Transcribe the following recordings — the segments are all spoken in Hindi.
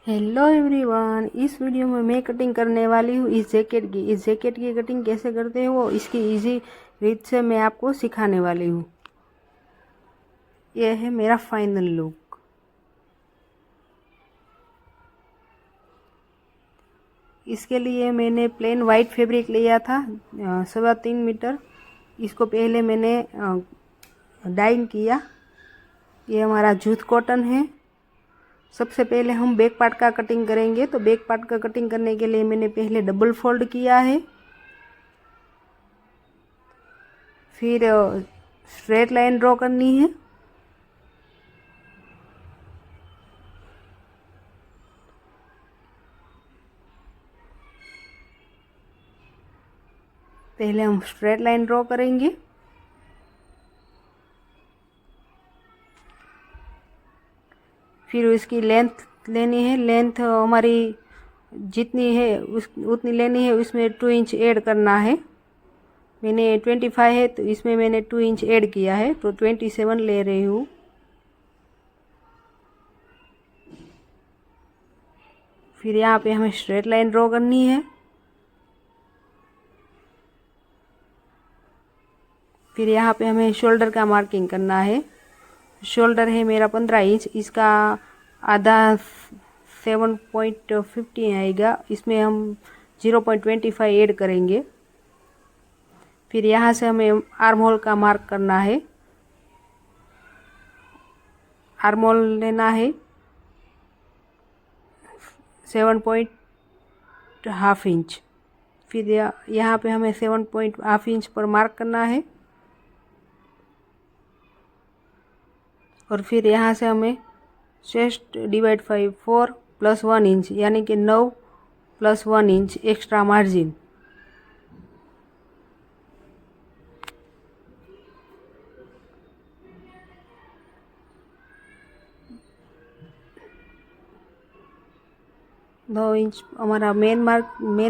हेलो एवरीवन, इस वीडियो में मैं कटिंग करने वाली हूँ इस जैकेट की कटिंग कैसे करते हैं वो इसकी इजी रीत से मैं आपको सिखाने वाली हूँ। यह है मेरा फाइनल लुक। इसके लिए मैंने प्लेन वाइट फैब्रिक लिया था 3.25 मीटर। इसको पहले मैंने डाइंग किया। ये हमारा जूट कॉटन है। सबसे पहले हम बैक पार्ट का कटिंग करेंगे, तो बैक पार्ट का कटिंग करने के लिए मैंने पहले डबल फोल्ड किया है, फिर स्ट्रेट लाइन ड्रॉ करनी है। पहले हम स्ट्रेट लाइन ड्रॉ करेंगे, फिर इसकी लेंथ लेनी है। लेंथ हमारी जितनी है उतनी लेनी है। उसमें 2 इंच ऐड करना है। मैंने 25 है तो इसमें मैंने 2 इंच ऐड किया है, तो 27 ले रही हूँ। फिर यहाँ पे हमें स्ट्रेट लाइन ड्रॉ करनी है। फिर यहाँ पे हमें शोल्डर का मार्किंग करना है। शोल्डर है मेरा 15 इंच, इसका आधा 7.15 आएगा। इसमें हम 0.25 ऐड करेंगे। फिर यहाँ से हमें आर्म होल का मार्क करना है। आर्म होल लेना है 7.5 इंच। फिर यहाँ पे हमें 7.5 इंच पर मार्क करना है। और फिर यहाँ से हमें चेस्ट डिवाइड 4 प्लस 1 इंच यानी कि 9 प्लस 1 इंच एक्स्ट्रा मार्जिन। दो इंच हमारा मेन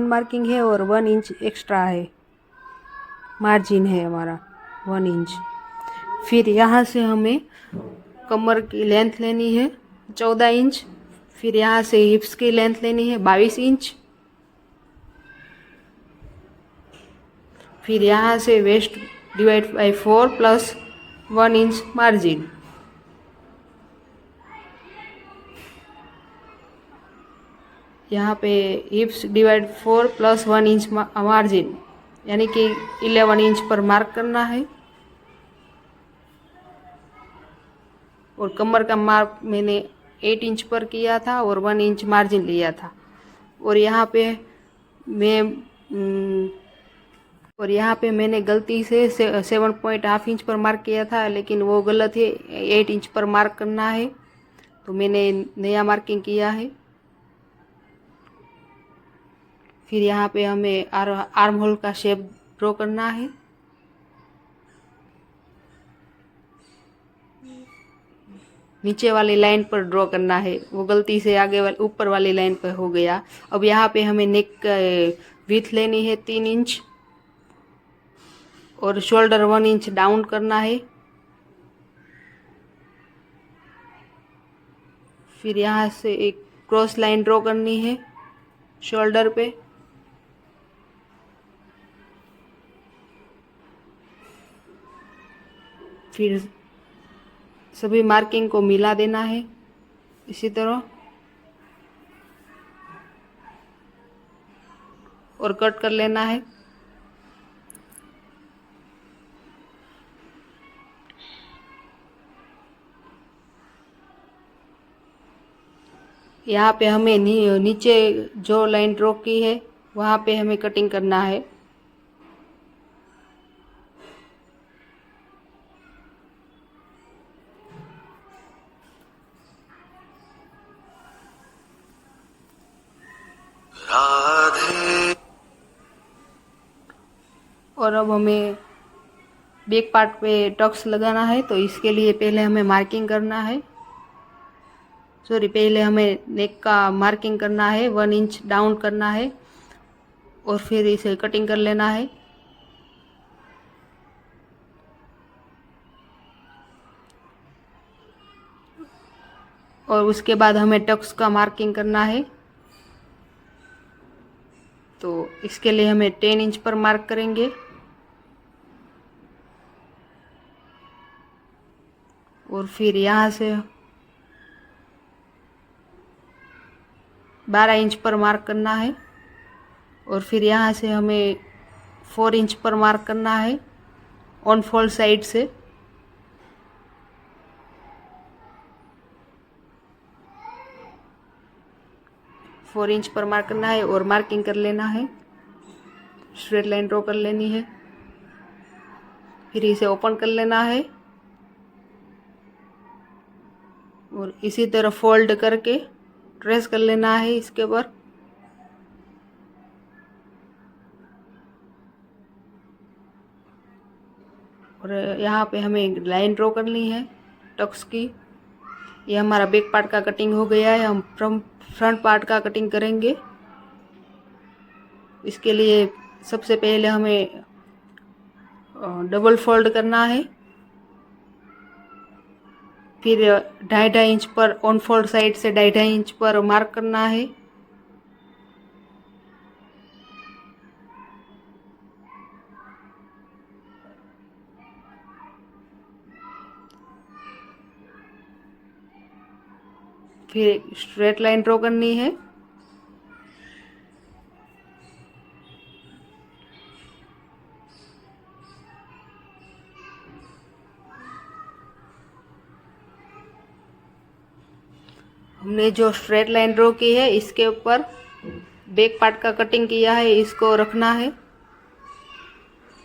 मार्किंग है और 1 इंच एक्स्ट्रा है, मार्जिन है हमारा 1 इंच। फिर यहाँ से हमें कमर की लेंथ लेनी है 14 इंच। फिर यहाँ से हिप्स की लेंथ लेनी है 22 इंच। फिर यहाँ से waist divide by 4 plus 1 inch margin. यहाँ पे hips divide 4 plus 1 inch margin यानी कि 11 इंच पर मार्क करना है। और कमर का मार्क मैंने 8 इंच पर किया था और 1 इंच मार्जिन लिया था। और यहाँ पे मैंने गलती से 7.5 इंच पर मार्क किया था, लेकिन वो गलत है। 8 इंच पर मार्क करना है, तो मैंने नया मार्किंग किया है। फिर यहाँ पे हमें आर्म होल का शेप ड्रॉ करना है। नीचे वाली लाइन पर ड्रॉ करना है, वो गलती से आगे वाली ऊपर वाली लाइन पर हो गया। अब यहाँ पे हमें नेक विड्थ लेनी है 3 इंच और शोल्डर 1 इंच डाउन करना है। फिर यहाँ से एक क्रॉस लाइन ड्रॉ करनी है शोल्डर पे। फिर सभी मार्किंग को मिला देना है इसी तरह और कट कर लेना है। यहाँ पे हमें नीचे जो लाइन ड्रॉ की है वहाँ पे हमें कटिंग करना है। और अब हमें बैक पार्ट पे टक्स लगाना है, तो इसके लिए पहले हमें मार्किंग करना है। पहले हमें नेक का मार्किंग करना है, 1 इंच डाउन करना है और फिर इसे कटिंग कर लेना है। और उसके बाद हमें टक्स का मार्किंग करना है। तो इसके लिए हमें 10 इंच पर मार्क करेंगे और फिर यहाँ से 12 इंच पर मार्क करना है और फिर यहाँ से हमें 4 इंच पर मार्क करना है ऑन फोल्ड साइड से। फोर इंच पर मार्क करना है और मार्किंग कर लेना है, स्ट्रेट लाइन ड्रॉ कर लेनी है। फिर इसे ओपन कर लेना है और इसी तरह फोल्ड करके ट्रेस कर लेना है इसके ऊपर। और यहाँ पे हमें लाइन ड्रॉ करनी है टक्स की। ये हमारा बैक पार्ट का कटिंग हो गया है। हम फ्रंट पार्ट का कटिंग करेंगे। इसके लिए सबसे पहले हमें डबल फोल्ड करना है, फिर 2.5 इंच पर ऑन फोल्ड साइड से 2.5 इंच पर मार्क करना है। फिर स्ट्रेट लाइन ड्रॉ करनी है। हमने जो स्ट्रेट लाइन ड्रॉ की है इसके ऊपर बैक पार्ट का कटिंग किया है, इसको रखना है।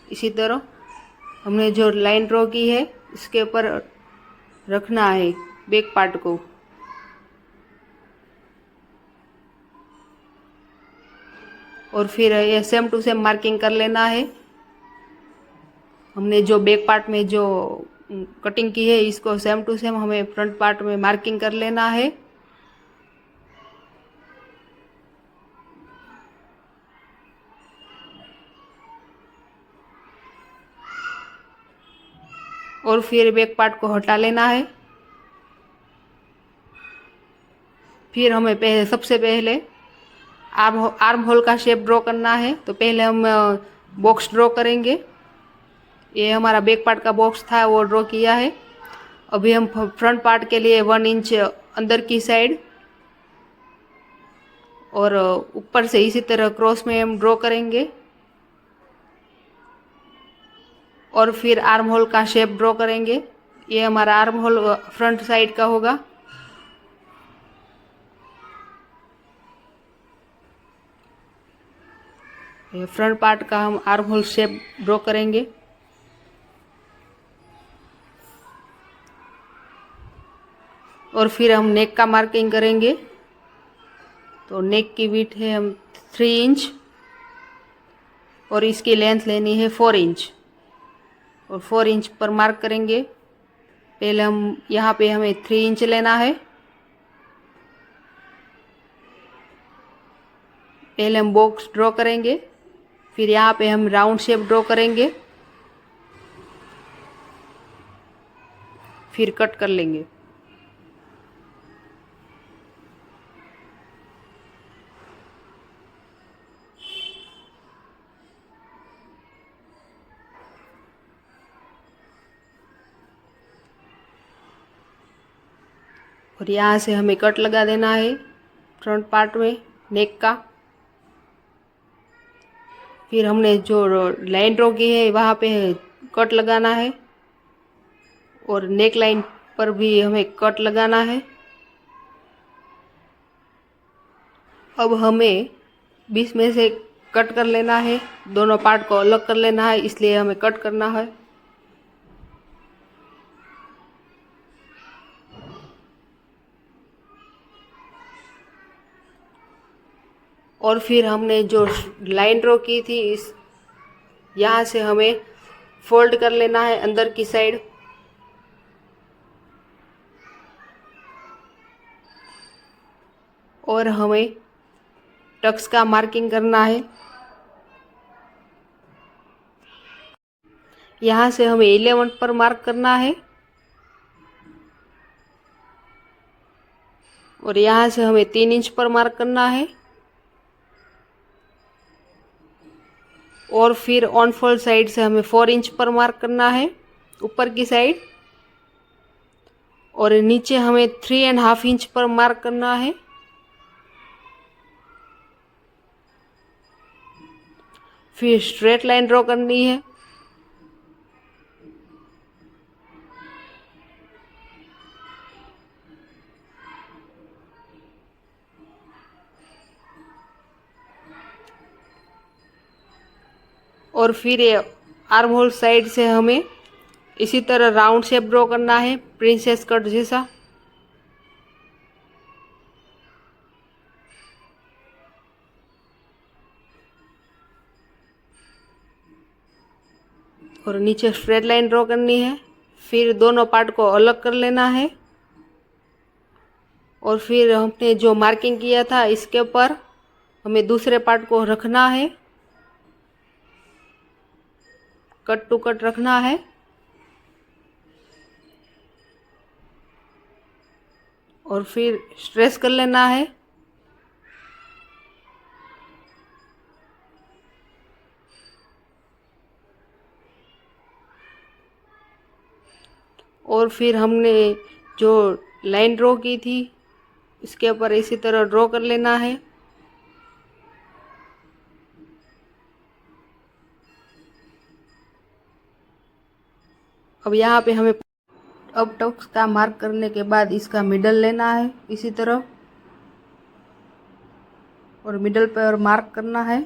इसी तरह हमने जो लाइन ड्रॉ की है इसके ऊपर रखना है बैक पार्ट को। और फिर ये सेम टू सेम मार्किंग कर लेना है। हमने जो बैक पार्ट में जो कटिंग की है इसको सेम टू सेम हमें फ्रंट पार्ट में मार्किंग कर लेना है। और फिर बैक पार्ट को हटा लेना है। फिर हमें सबसे पहले आर्म होल का शेप ड्रॉ करना है। तो पहले हम बॉक्स ड्रॉ करेंगे। ये हमारा बैक पार्ट का बॉक्स था वो ड्रॉ किया है। अभी हम फ्रंट पार्ट के लिए 1 इंच अंदर की साइड और ऊपर से इसी तरह क्रॉस में हम ड्रॉ करेंगे और फिर आर्म होल का शेप ड्रॉ करेंगे। ये हमारा आर्म होल फ्रंट साइड का होगा। फ्रंट पार्ट का हम आर्म होल शेप ड्रॉ करेंगे। और फिर हम नेक का मार्किंग करेंगे। तो नेक की विड्थ है हम 3 इंच और इसकी लेंथ लेनी है 4 इंच और 4 इंच पर मार्क करेंगे। पहले हम यहाँ पे हमें 3 इंच लेना है। पहले हम बॉक्स ड्रॉ करेंगे, फिर यहाँ पे हम राउंड शेप ड्रॉ करेंगे, फिर कट कर लेंगे। और यहाँ से हमें कट लगा देना है फ्रंट पार्ट में नेक का। फिर हमने जो लाइन ड्रॉ की है वहाँ पे कट लगाना है और नेक लाइन पर भी हमें कट लगाना है। अब हमें बीच में से कट कर लेना है, दोनों पार्ट को अलग कर लेना है, इसलिए हमें कट करना है। और फिर हमने जो लाइन ड्रॉ की थी इस यहाँ से हमें फोल्ड कर लेना है अंदर की साइड। और हमें टक्स का मार्किंग करना है। यहाँ से हमें 11 पर मार्क करना है। और यहाँ से हमें 3 इंच पर मार्क करना है। और फिर ऑन फोल्ड साइड से हमें 4 इंच पर मार्क करना है ऊपर की साइड। और नीचे हमें 3.5 इंच पर मार्क करना है। फिर स्ट्रेट लाइन ड्रॉ करनी है। और फिर ये आर्म होल साइड से हमें इसी तरह राउंड शेप ड्रॉ करना है प्रिंसेस कट जैसा। और नीचे स्ट्रेट लाइन ड्रॉ करनी है। फिर दोनों पार्ट को अलग कर लेना है। और फिर हमने जो मार्किंग किया था इसके ऊपर हमें दूसरे पार्ट को रखना है, कट टू कट रखना है। और फिर स्ट्रेस कर लेना है। और फिर हमने जो लाइन ड्रॉ की थी इसके ऊपर इसी तरह ड्रॉ कर लेना है। अब यहाँ पे हमें अब टक्स का मार्क करने के बाद इसका मिडल लेना है इसी तरह, और मिडल पर मार्क करना है।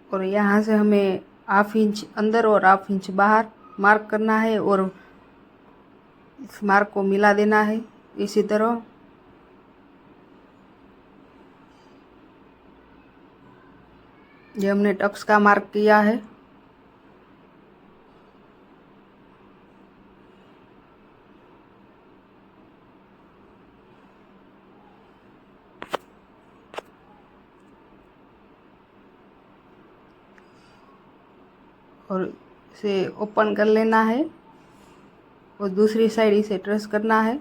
और यहाँ से हमें 1/2 इंच अंदर और 1/2 इंच बाहर मार्क करना है और इस मार्क को मिला देना है इसी तरह। ये हमने टक्स का मार्क किया है। और इसे ओपन कर लेना है और दूसरी साइड इसे ट्रेस करना है।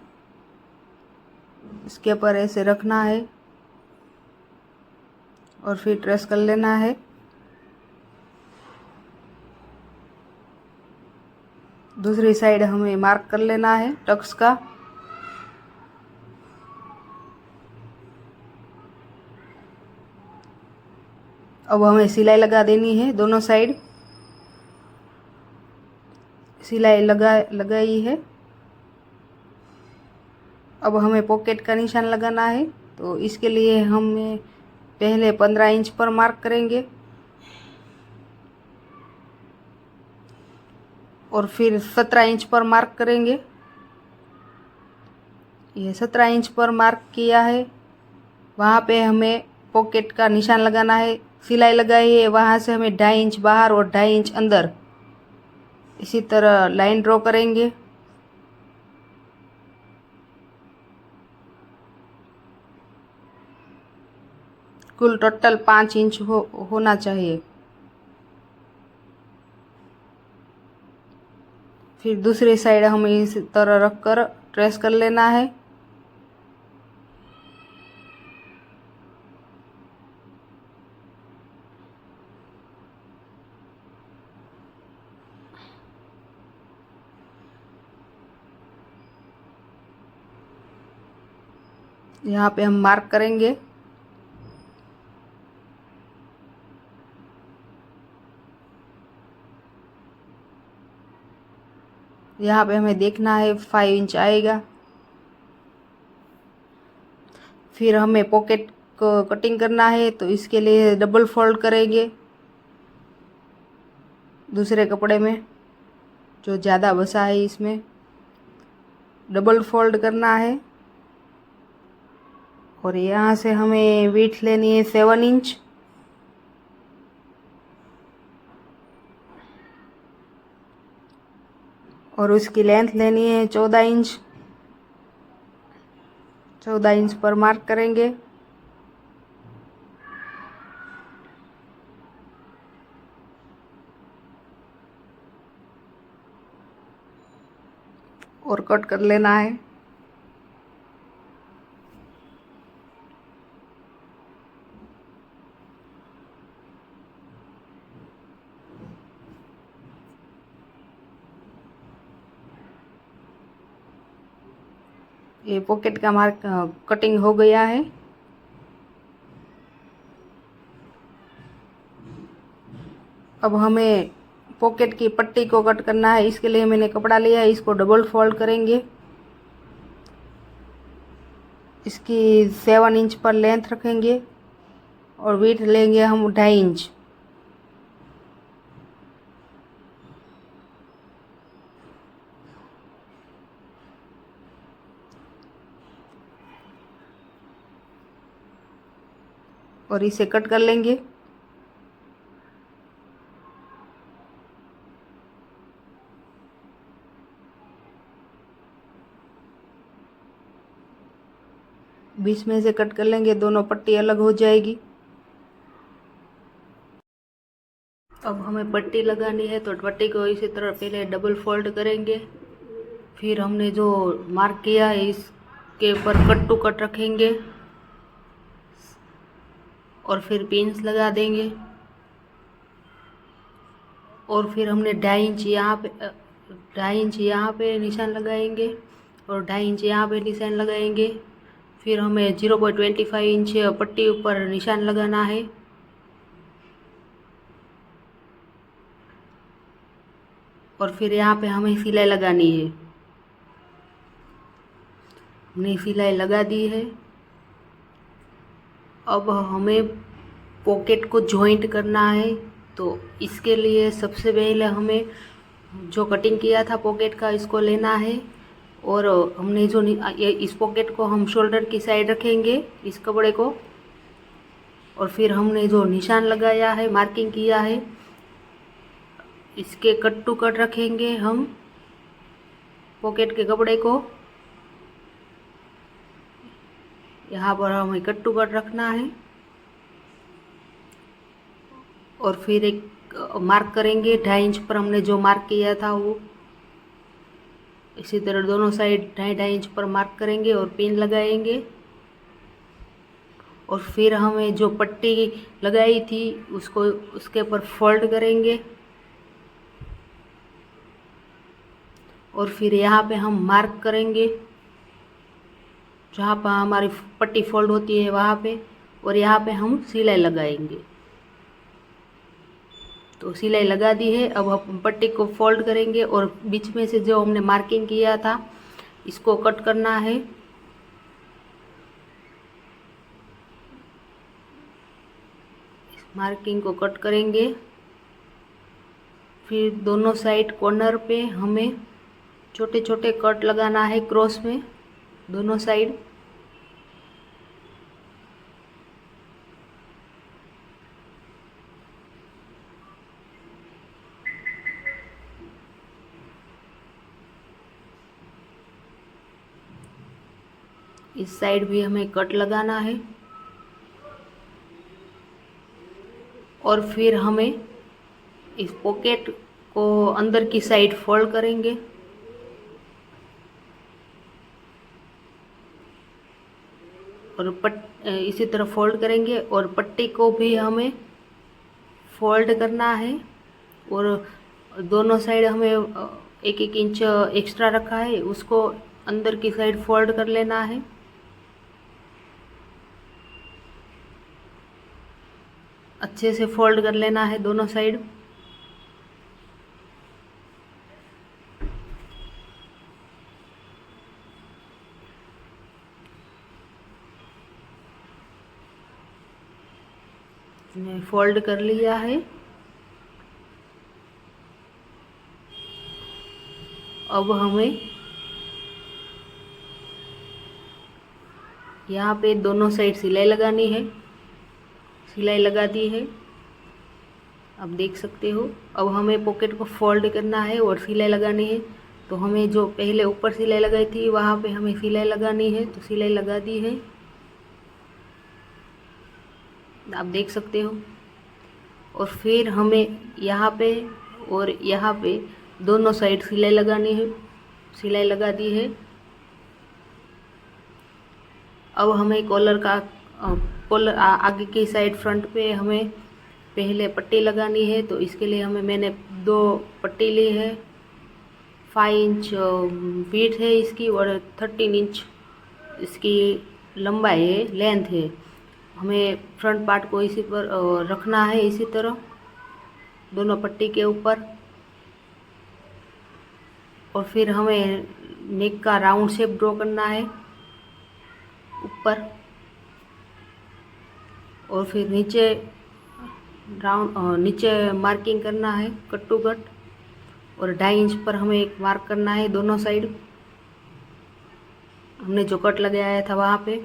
इसके ऊपर ऐसे रखना है और फिर ट्रेस कर लेना है। दूसरी साइड हमें मार्क कर लेना है टक्स का। अब हमें सिलाई लगा देनी है दोनों साइड। सिलाई लगाई है। अब हमें पॉकेट का निशान लगाना है, तो इसके लिए हमें पहले 15 इंच पर मार्क करेंगे और फिर 17 इंच पर मार्क करेंगे। ये 17 इंच पर मार्क किया है, वहाँ पे हमें पॉकेट का निशान लगाना है। सिलाई लगाई है, वहाँ से हमें 2.5 इंच बाहर और 2.5 इंच अंदर इसी तरह लाइन ड्रॉ करेंगे। कुल टोटल 5 इंच होना चाहिए। फिर दूसरी साइड हमें इस तरह रखकर ट्रेस कर लेना है। यहाँ पे हम मार्क करेंगे। यहाँ पे हमें देखना है 5 इंच आएगा। फिर हमें पॉकेट को कटिंग करना है, तो इसके लिए डबल फोल्ड करेंगे दूसरे कपड़े में जो ज़्यादा बसा है इसमें डबल फोल्ड करना है। और यहाँ से हमें विड्थ लेनी है 7 इंच। और उसकी लेंथ लेनी है 14 इंच। 14 इंच पर मार्क करेंगे। और कट कर लेना है। ये पॉकेट का मार्क कटिंग हो गया है। अब हमें पॉकेट की पट्टी को कट करना है। इसके लिए मैंने कपड़ा लिया है, इसको डबल फोल्ड करेंगे। इसकी 7 इंच पर लेंथ रखेंगे और विड्थ लेंगे हम 2.5 इंच। और इसे कट कर लेंगे। बीच में से कट कर लेंगे, दोनों पट्टी अलग हो जाएगी। अब हमें पट्टी लगानी है तो पट्टी को इसी तरह पहले डबल फोल्ड करेंगे। फिर हमने जो मार्क किया है इसके ऊपर कट टू कट रखेंगे और फिर पिन्स लगा देंगे। और फिर हमने 2.5 इंच यहाँ पे 2.5 इंच यहाँ पे निशान लगाएंगे और 2.5 इंच यहाँ पे निशान लगाएंगे। फिर हमें 0.25 इंच पट्टी ऊपर निशान लगाना है। और फिर यहाँ पे हमें सिलाई लगानी है। हमने सिलाई लगा दी है। अब हमें पॉकेट को जॉइंट करना है, तो इसके लिए सबसे पहले हमें जो कटिंग किया था पॉकेट का इसको लेना है। और हमने जो इस पॉकेट को हम शोल्डर की साइड रखेंगे, इस कपड़े को। और फिर हमने जो निशान लगाया है, मार्किंग किया है, इसके कट टू कट रखेंगे हम पॉकेट के कपड़े को। यहाँ पर हमें कट टू कट रखना है। और फिर एक मार्क करेंगे 2.5 इंच पर, हमने जो मार्क किया था वो इसी तरह दोनों साइड 2.5 इंच पर मार्क करेंगे और पिन लगाएंगे। और फिर हमें जो पट्टी लगाई थी उसको उसके ऊपर फोल्ड करेंगे। और फिर यहाँ पे हम मार्क करेंगे जहाँ पर हमारी पट्टी फोल्ड होती है वहाँ पे। और यहाँ पे हम सिलाई लगाएंगे। तो सिलाई लगा दी है। अब हम पट्टी को फोल्ड करेंगे और बीच में से जो हमने मार्किंग किया था इसको कट करना है। इस मार्किंग को कट करेंगे। फिर दोनों साइड कॉर्नर पे हमें छोटे छोटे कट लगाना है क्रॉस में, दोनों साइड। इस साइड भी हमें कट लगाना है। और फिर हमें इस पॉकेट को अंदर की साइड फोल्ड करेंगे। और इसी तरह फोल्ड करेंगे और पट्टी को भी हमें फोल्ड करना है। और दोनों साइड हमें 1-1 इंच एक्स्ट्रा रखा है, उसको अंदर की साइड फोल्ड कर लेना है। अच्छे से फोल्ड कर लेना है दोनों साइड। मैंने फोल्ड कर लिया है। अब हमें यहाँ पे दोनों साइड सिलाई लगानी है। सिलाई लगा दी है, आप देख सकते हो। अब हमें पॉकेट को फोल्ड करना है और सिलाई लगानी है। तो हमें जो पहले ऊपर सिलाई लगाई थी वहाँ पे हमें सिलाई लगानी है, तो सिलाई लगा दी है, आप देख सकते हो। और फिर हमें यहाँ पे और यहाँ पे दोनों साइड सिलाई लगानी है। सिलाई लगा दी है। अब हमें कॉलर का कॉलर आगे की साइड फ्रंट पे हमें पहले पट्टी लगानी है। तो इसके लिए मैंने 2 पट्टी ली है। 5 इंच विड्थ है इसकी और 13 इंच इसकी लंबाई है, लेंथ है। हमें फ्रंट पार्ट को इसी पर रखना है, इसी तरह दोनों पट्टी के ऊपर। और फिर हमें नेक का राउंड शेप ड्रॉ करना है ऊपर, और फिर नीचे नीचे मार्किंग करना है कट टू कट, और 2.5 इंच पर हमें एक मार्क करना है दोनों साइड, हमने जो कट लगाया था वहाँ पे।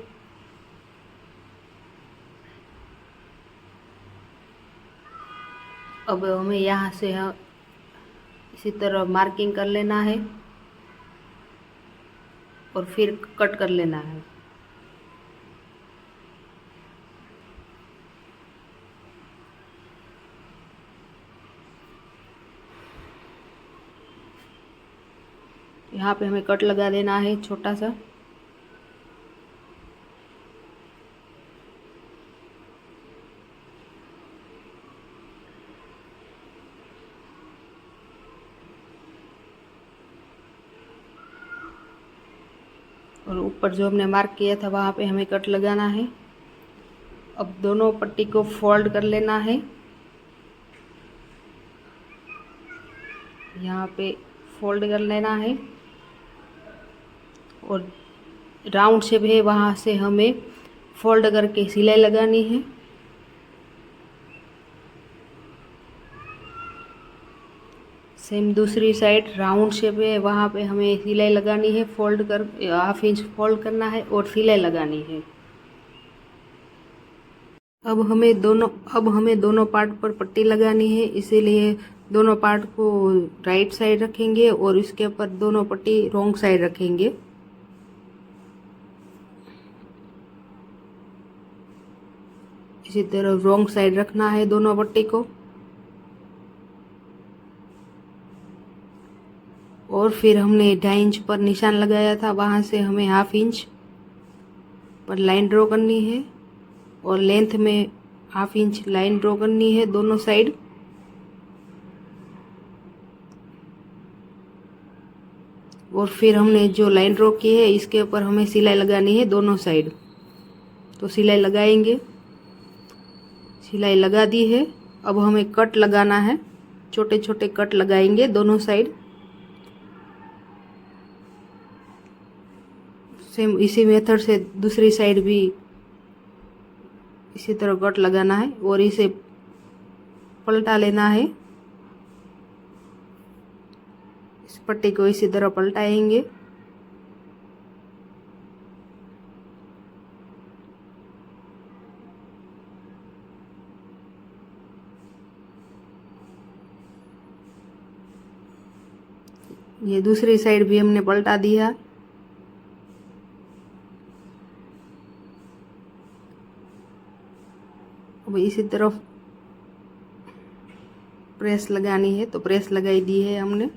अब हमें यहाँ से इसी तरह मार्किंग कर लेना है और फिर कट कर लेना है। यहाँ पे हमें कट लगा देना है छोटा सा। और ऊपर जो हमने मार्क किया था वहाँ पे हमें कट लगाना है। अब दोनों पट्टी को फोल्ड कर लेना है, यहाँ पे फोल्ड कर लेना है, और राउंड शेप है वहाँ से हमें फोल्ड करके सिलाई लगानी है। सेम दूसरी साइड राउंड शेप है, वहाँ पे हमें सिलाई लगानी है, फोल्ड कर 1/2 इंच फोल्ड करना है और सिलाई लगानी है। अब हमें दोनों पार्ट पर पट्टी लगानी है, इसीलिए दोनों पार्ट को राइट साइड रखेंगे और इसके ऊपर दोनों पट्टी रॉन्ग साइड रखेंगे। इसी तरह रॉन्ग साइड रखना है दोनों पट्टी को। और फिर हमने 2.5 इंच पर निशान लगाया था, वहाँ से हमें 1/2 इंच पर लाइन ड्रॉ करनी है, और लेंथ में 1/2 इंच लाइन ड्रॉ करनी है दोनों साइड। और फिर हमने जो लाइन ड्रॉ की है इसके ऊपर हमें सिलाई लगानी है दोनों साइड। तो सिलाई लगाएंगे, सिलाई लगा दी है। अब हमें कट लगाना है, छोटे छोटे कट लगाएंगे दोनों साइड। सेम इसी मेथड से दूसरी साइड भी इसी तरह कट लगाना है और इसे पलटा लेना है। इस पट्टी को इसी तरह पलटाएंगे। ये दूसरी साइड भी हमने पलटा दिया। अब इसी तरफ प्रेस लगानी है, तो प्रेस लगाई दी है हमने।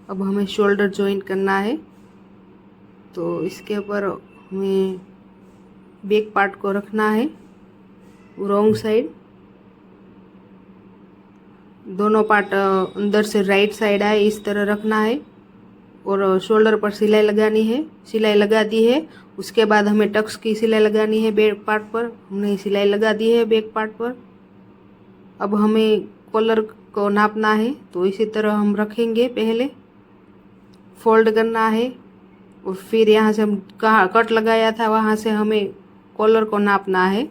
अब हमें शोल्डर जॉइंट करना है, तो इसके ऊपर हमें बैक पार्ट को रखना है रॉन्ग साइड। दोनों पार्ट अंदर से राइट साइड आए इस तरह रखना है, और शोल्डर पर सिलाई लगानी है। सिलाई लगा दी है, उसके बाद हमें टक्स की सिलाई लगानी है बैक पार्ट पर। हमने सिलाई लगा दी है बैक पार्ट पर। अब हमें कॉलर को नापना है, तो इसी तरह हम रखेंगे। पहले फोल्ड करना है, और फिर यहाँ से हम कहाँ कट लगाया था वहाँ से हमें कॉलर को नापना है।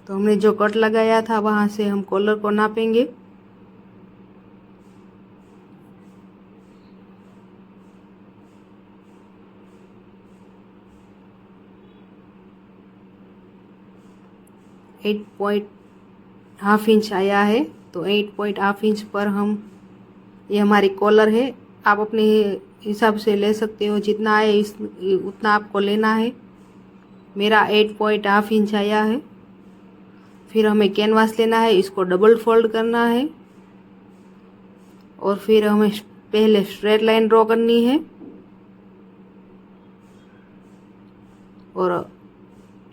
तो हमने जो कट लगाया था वहाँ से हम कॉलर को नापेंगे। एट पॉइंट हाफ इंच आया है, तो 8.5 इंच पर हम, ये हमारी कॉलर है। आप अपने हिसाब से ले सकते हो, जितना आए उतना आपको लेना है। मेरा 8.5 इंच आया है। फिर हमें कैनवास लेना है, इसको डबल फोल्ड करना है, और फिर हमें पहले स्ट्रेट लाइन ड्रॉ करनी है, और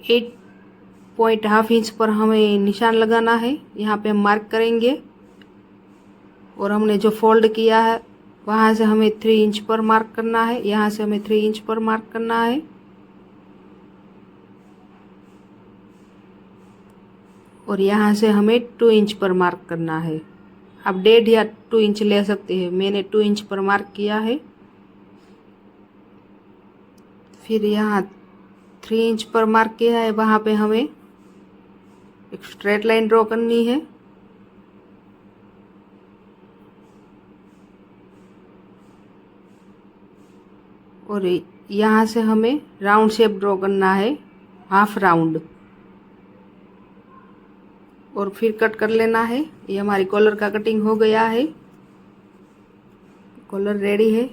8.5 इंच पर हमें निशान लगाना है। यहाँ पे हम मार्क करेंगे, और हमने जो फोल्ड किया है वहाँ से हमें 3 इंच पर मार्क करना है, यहाँ से हमें 3 इंच पर मार्क करना है। और यहाँ से हमें 2 इंच पर मार्क करना है। आप 1.5 या 2 इंच ले सकते हैं, मैंने 2 इंच पर मार्क किया है। फिर यहाँ 3 इंच पर मार्क किया है, वहाँ पे हमें एक स्ट्रेट लाइन ड्रॉ करनी है। और यहाँ से हमें राउंड शेप ड्रॉ करना है, हाफ राउंड, और फिर कट कर लेना है। ये हमारी कॉलर का कटिंग हो गया है, कॉलर रेडी है।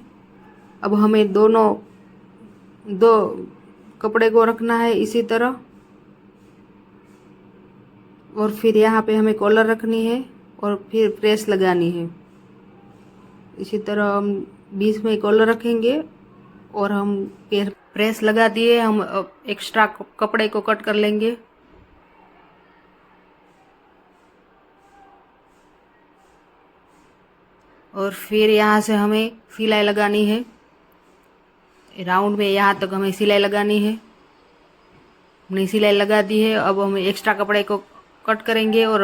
अब हमें दो कपड़े को रखना है इसी तरह, और फिर यहाँ पे हमें कॉलर रखनी है और फिर प्रेस लगानी है। इसी तरह हम बीच में कॉलर रखेंगे और हम फिर प्रेस लगा दिए, हम एक्स्ट्रा कपड़े को कट कर लेंगे। और फिर यहाँ से हमें सिलाई लगानी है, राउंड में यहाँ तक हमें सिलाई लगानी है। हमने सिलाई लगा दी है। अब हम एक्स्ट्रा कपड़े को कट करेंगे और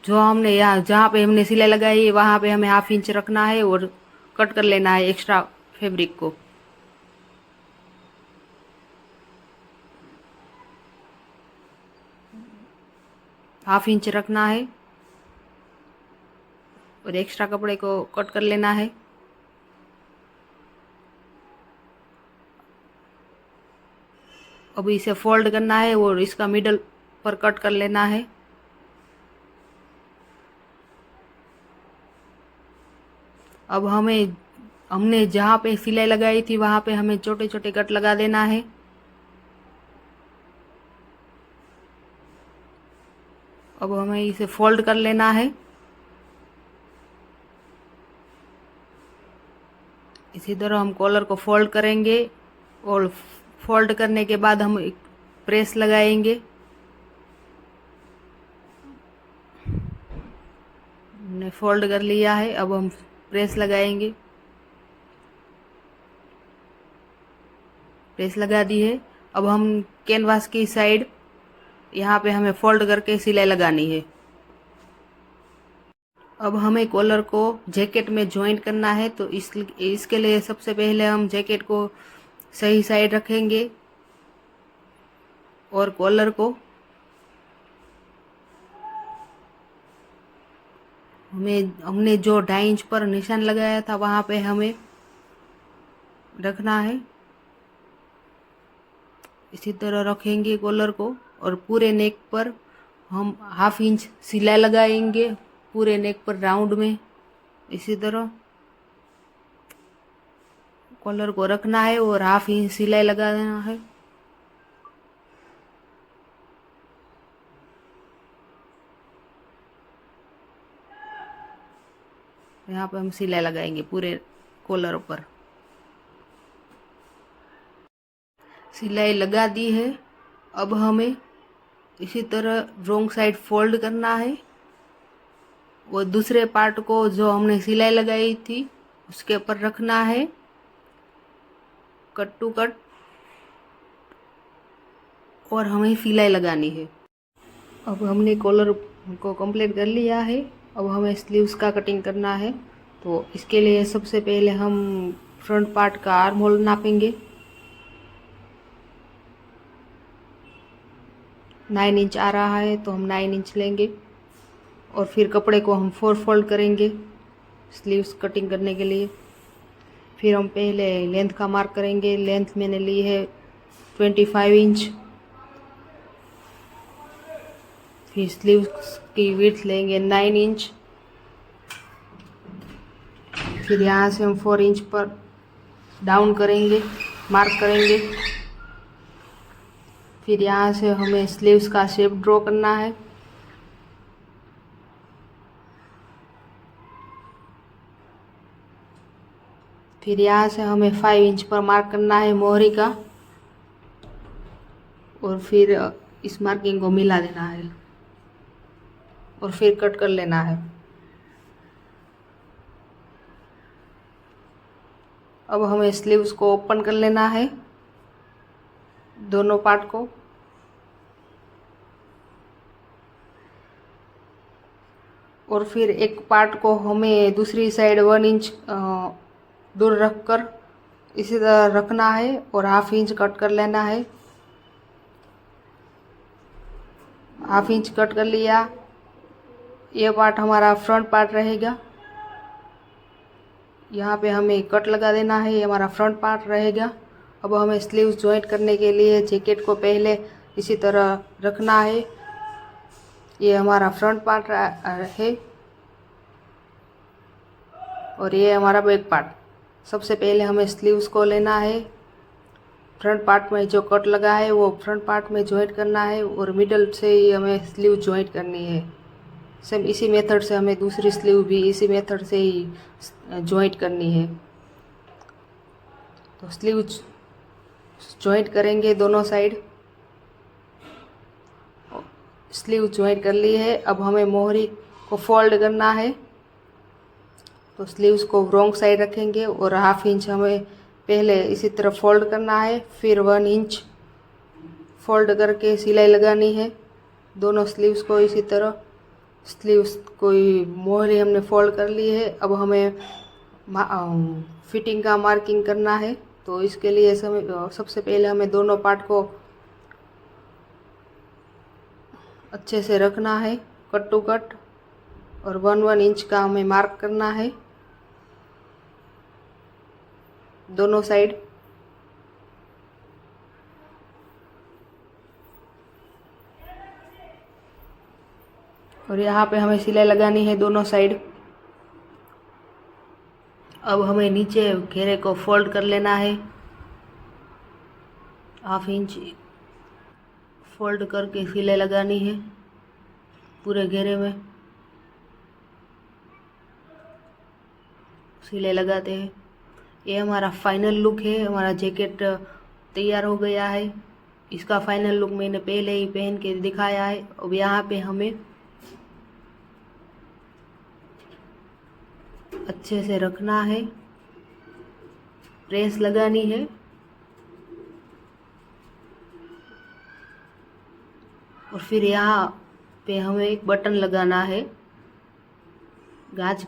जो हमने यहाँ जहाँ पे हमने सिलाई लगाई है वहाँ पे हमें 1/2 इंच रखना है और कट कर लेना है एक्स्ट्रा फैब्रिक को। हाफ इंच रखना है और एक्स्ट्रा कपड़े को कट कर लेना है। अब इसे फोल्ड करना है और इसका मिडल पर कट कर लेना है। अब हमने जहाँ पे सिलाई लगाई थी वहाँ पे हमें छोटे छोटे कट लगा देना है। अब हमें इसे फोल्ड कर लेना है। इसी तरह हम कॉलर को फोल्ड करेंगे और फोल्ड करने के बाद हम एक प्रेस लगाएंगे। हमने फोल्ड कर लिया है, अब हम प्रेस लगाएंगे। प्रेस लगा दी है। अब हम कैनवास की साइड यहाँ पे हमें फोल्ड करके सिलाई लगानी है। अब हमें कॉलर को जैकेट में ज्वाइन करना है, तो इसके लिए सबसे पहले हम जैकेट को सही साइड रखेंगे और कॉलर को हमने जो 2.5 इंच पर निशान लगाया था वहाँ पे हमें रखना है। इसी तरह रखेंगे कॉलर को और पूरे नेक पर हम 1/2 इंच सिलाई लगाएंगे, पूरे नेक पर राउंड में। इसी तरह कॉलर को रखना है और 1/2 इंच सिलाई लगा देना है। यहाँ पे हम सिलाई लगाएंगे पूरे कॉलर पर। सिलाई लगा दी है। अब हमें इसी तरह रॉन्ग साइड फोल्ड करना है और दूसरे पार्ट को जो हमने सिलाई लगाई थी उसके ऊपर रखना है, कट टू कट, और हमें सिलाई लगानी है। अब हमने कॉलर को कंप्लीट कर लिया है। अब हमें स्लीव्स का कटिंग करना है, तो इसके लिए सबसे पहले हम फ्रंट पार्ट का आर्म होल नापेंगे। 9 इंच आ रहा है तो हम 9 इंच लेंगे और फिर कपड़े को हम 4 फोल्ड करेंगे स्लीव्स कटिंग करने के लिए। फिर हम पहले लेंथ का मार्क करेंगे। लेंथ मैंने ली है 25 इंच। फिर स्लीव्स की विड्थ लेंगे 9 इंच। फिर यहाँ से हम 4 इंच पर डाउन करेंगे, मार्क करेंगे। फिर यहाँ से हमें स्लीव्स का शेप ड्रॉ करना है। फिर यहाँ से हमें 5 इंच पर मार्क करना है मोहरी का, और फिर इस मार्किंग को मिला देना है और फिर कट कर लेना है। अब हमें स्लीव्स को ओपन कर लेना है, दोनों पार्ट को। और फिर एक पार्ट को हमें दूसरी साइड 1 इंच दूर रखकर इसी तरह रखना है और हाफ इंच कट कर लेना है। हाफ इंच कट कर लिया। ये पार्ट हमारा फ्रंट पार्ट रहेगा। यहाँ पे हमें कट लगा देना है, ये हमारा फ्रंट पार्ट रहेगा। अब हमें स्लीव्स जॉइंट करने के लिए जैकेट को पहले इसी तरह रखना है। ये हमारा फ्रंट पार्ट है और ये हमारा बैक पार्ट। सबसे पहले हमें स्लीव्स को लेना है, फ्रंट पार्ट में जो कट लगा है वो फ्रंट पार्ट में जॉइंट करना है और मिडल से ही हमें स्लीव जॉइंट करनी है। सेम इसी मेथड से हमें दूसरी स्लीव भी इसी मेथड से ही जॉइंट करनी है। तो स्लीव जॉइंट करेंगे दोनों साइड। स्लीव जॉइंट कर ली है। अब हमें मोहरी को फोल्ड करना है। तो स्लीव्स को रॉन्ग साइड रखेंगे और हाफ इंच हमें पहले इसी तरह फोल्ड करना है, फिर 1 इंच फोल्ड करके सिलाई लगानी है दोनों स्लीव्स को इसी तरह। स्लीव्स को मोहरी हमने फोल्ड कर ली है। अब हमें फिटिंग का मार्किंग करना है। तो इसके लिए सबसे पहले हमें दोनों पार्ट को अच्छे से रखना है, कट टू कट, और 1 इंच का हमें मार्क करना है दोनों साइड। और यहाँ पे हमें सिलाई लगानी है दोनों साइड। अब हमें नीचे घेरे को फोल्ड कर लेना है, हाफ इंच फोल्ड करके सिलाई लगानी है पूरे घेरे में। सिलाई लगाते हैं। ये हमारा फाइनल लुक है। हमारा जैकेट तैयार हो गया है। इसका फाइनल लुक मैंने पहले ही पहन के दिखाया है। अब यहाँ पे हमें अच्छे से रखना है, प्रेस लगानी है और फिर यहाँ पे हमें एक बटन लगाना है, गाज